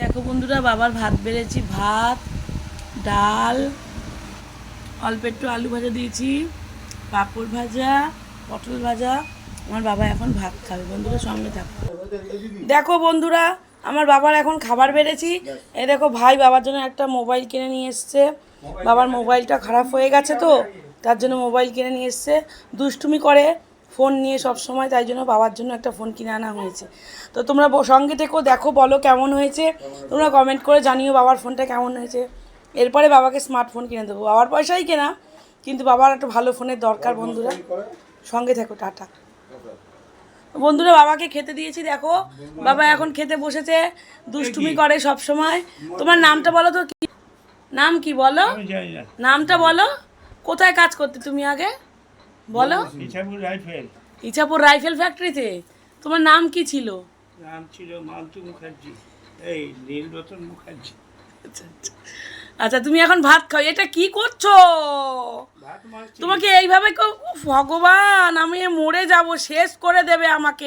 দেখো বন্ধুরা, বাবার ভাত বেড়েছি, ভাত, ডাল, অল্প একটু আলু ভাজা দিয়েছি, পাঁপড় ভাজা, পটল ভাজা। আমার বাবা এখন ভাত খাবে। বন্ধুরা সঙ্গে থাকো। দেখো বন্ধুরা, আমার বাবার এখন খাবার বেড়েছি। এই দেখো, ভাই বাবার জন্য একটা মোবাইল কিনে নিয়ে এসছে। বাবার মোবাইলটা খারাপ হয়ে গেছে, তো তার জন্য মোবাইল কিনে নিয়ে এসছে। দুষ্টুমি করে ফোন নিয়ে সব সময়, তাই জন্য বাবার জন্য একটা ফোন কিনে আনা হয়েছে। তো তোমরা সঙ্গে থেকো, দেখো, বলো কেমন হয়েছে। তোমরা কমেন্ট করে জানিও বাবার ফোনটা কেমন হয়েছে। এরপরে বাবাকে স্মার্টফোন কিনে দেবো। বাবার পয়সাই কেনা, কিন্তু বাবার একটা ভালো ফোনের দরকার। বন্ধুরা সঙ্গে থেকো, টাটা। বন্ধুরা বাবাকে খেতে দিয়েছি। দেখো, বাবা এখন খেতে বসেছে, দুষ্টুমি করে সব সময়। তোমার নামটা বলো তো, কি নাম, কি বলো, নামটা বলো। কোথায় কাজ করতে তুমি আগে বলো? ইছাপুর রাইফেল ফ্যাক্টরিতে। তোমার নাম কি ছিল? নাম ছিল মালতু মুখার্জি, এই নীলরতন মুখার্জি। আচ্ছা আচ্ছা। আচ্ছা, তুমি এখন ভাত খাও। এটা কি করছো? ভাত মারছি। তোমাকে এইভাবে ভগবান, আমি মরে যাব, শেষ করে দেবে আমাকে।